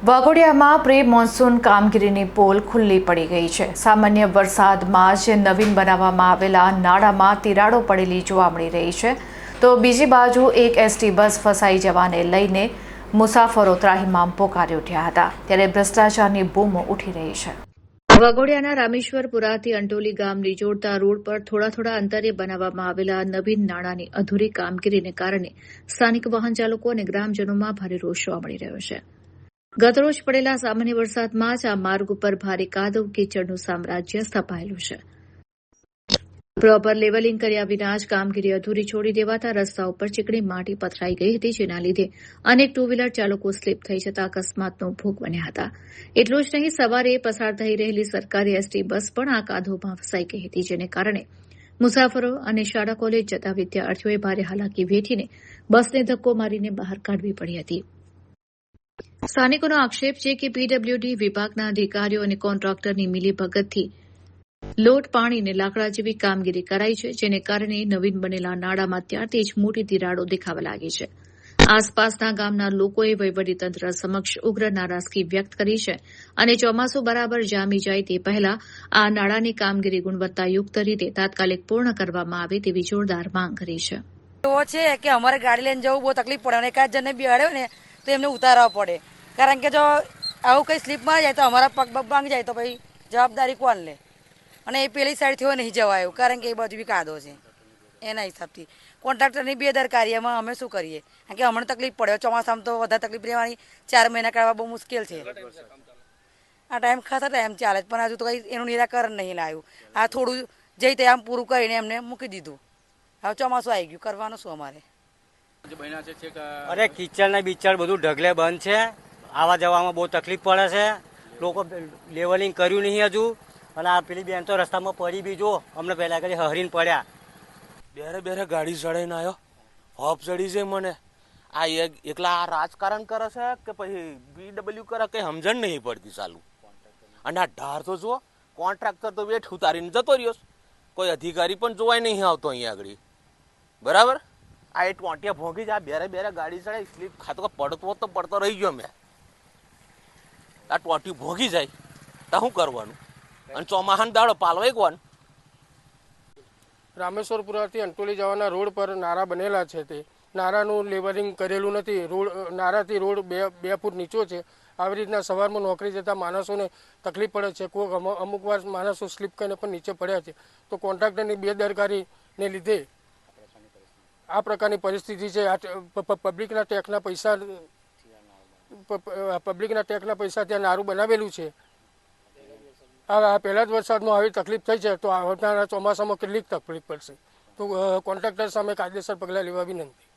વાઘોડિયામાં pre monsoon કામગીરીની pole ખુલ્લી પડી ગઈ છે। સામાન્ય વરસાદમાં જ નવીન બનાવવામાં આવેલા નાળામાં તિરાડો પડેલી જોવા મળી રહી છે, તો બીજી બાજુ એક એસટી બસ ફસાઈ જવાને લઈને મુસાફરો ત્રાહિમામ પોકારી ઉઠ્યા હતા, ત્યારે ભ્રષ્ટાચારની બૂમો ઉઠી રહી છે। વાઘોડિયાના રામેશ્વરપુરાથી અંટોલી ગામને જોડતા રોડ પર થોડા અંતરે બનાવવામાં આવેલા નવીન નાળાની અધૂરી કામગીરીને કારણે સ્થાનિક વાહન ચાલકો અને ગ્રામજનોમાં ભારે રોષ જોવા મળી રહ્યો છે। ગતરોજ પડેલા સામાન્ય વરસાદમાં જ આ માર્ગ ઉપર ભારે કાદવ કીચડનું સામ્રાજ્ય સ્થપાયેલું છે। પ્રોપર લેવલિંગ કર્યા વિના જ કામગીરી અધૂરી છોડી દેવાતા રસ્તા ઉપર ચીકણી માટી પથરાઈ ગઈ હતી, જેના લીધે અનેક ટુ વ્હીલર ચાલકો સ્લીપ થઈ જતા અકસ્માતનો ભોગ બન્યા હતા। એટલું જ નહીં, સવારે પસાર થઈ રહેલી સરકારી એસટી બસ પણ આ કાદવમાં ફસાઈ ગઈ હતી, જેને કારણે મુસાફરો અને શાળા કોલેજ જતા વિદ્યાર્થીઓએ ભારે હાલાકી વેઠીને બસને ધક્કો મારીને બહાર કાઢવી પડી હતી। સ્થાનિકોનો આક્ષેપ છે કે પીડબ્લ્યુડી વિભાગના અધિકારીઓ અને કોન્ટ્રાક્ટરની મિલીભગતથી લોટ પાણી અને લાકડા જેવી કામગીરી કરાઈ છે, જેને કારણે નવીન બનેલા નાળામાં ત્યારથી જ મોટી તિરાડો દેખાવા લાગી છે। આસપાસના ગામના લોકોએ વહીવટીતંત્ર સમક્ષ ઉગ્ર નારાજગી વ્યક્ત કરી છે અને ચોમાસું બરાબર જામી જાય તે પહેલા આ નાળાની કામગીરી ગુણવત્તાયુક્ત રીતે તાત્કાલિક પૂર્ણ કરવામાં આવે તેવી જોરદાર માંગ કરી છે। એવો છે કે અમારે ગાડી લઈને જવું બહુ તકલીફ પડે અને એકાદ જણને બેહાડ્યો ને તો એમને ઉતારવા પડે, કારણ કે જો આવું કંઈ સ્લીપ મારી જાય તો અમારા પગ ભાંગી જાય તો ભાઈ જવાબદારી કોણ લે? અને એ પેલી સાઈડથી હોય નહીં જવાયું, કારણ કે એ બાજુ બી કાદો છે। એના હિસાબથી કોન્ટ્રાક્ટરની બેદરકારીમાં અમે શું કરીએ? કારણ કે હમણાં તકલીફ પડે, ચોમાસામાં તો વધારે તકલીફ રહેવાની, 4 મહિના કાઢવા બહુ મુશ્કેલ છે। આ ટાઈમ ખાસા ટાઈમ ચાલે જ, પણ હજુ તો કંઈ એનું નિરાકરણ નહીં લાવ્યું। આ થોડું જઈ તે આમ પૂરું કરીને એમને મૂકી દીધું। હવે ચોમાસું આવી ગયું, કરવાનું શું અમારે? અરે કિચડ ને બીચડ બધું ઢગલે બંધ છે, આવા જવામાં બહુ તકલીફ પડે છે। લોકો લેવલિંગ કર્યું નહીં હજુ, અને આ પેલી બેન તો રસ્તામાં પડી બી, જો અમને પહેલા કરી હરીને પડ્યા। બેરે ગાડી ચડાઈને આવ્યો, હોપ ચડી છે મને। આ એકલા આ રાજકારણ કરે છે કે પછી બીડબલ્યુ કરે, કઈ સમજણ નહીં પડતી ચાલુ। અને આ ઢાર તો જુઓ, કોન્ટ્રાક્ટર તો વેઠ ઉતારીને જતો રહ્યો, કોઈ અધિકારી પણ જોવાય નહીં આવતો અહીંયા આગળ, બરાબર? આ એ ટોંટિયા ભોગી જ આ બેરે ગાડી ચડાવી, સ્લીપ ખાતો પડતો તો પડતો રહી ગયો મેં। આ ટોંટિયું ભોગી જાય તો શું કરવાનું? અને ચોમાહાન દાડો પાલવાય કોણ? રામેશ્વરપુરાથી અંટોલી જવાના રોડ પર નારા બનેલા છે, તે નારાનું લેવલિંગ કરેલું નથી। નારાથી રોડ બે ફૂટ નીચો છે। આવી રીતના સવારમાં નોકરી જતા માણસોને તકલીફ પડે છે, કોઈ અમુક વાર માણસો સ્લીપ કરીને પણ નીચે પડ્યા છે। તો કોન્ટ્રાક્ટરની બેદરકારીને લીધે આ પ્રકારની પરિસ્થિતિ છે। પબ્લિકના ટેક્સના પૈસા ત્યાં નારું બનાવેલું છે। આ પહેલા જ વરસાદમાં આવી તકલીફ થઈ છે, તો આવનારા ચોમાસામાં કેટલીક તકલીફ પડશે? તો કોન્ટ્રાક્ટર સામે કાયદેસર પગલાં લેવા વિનંતી।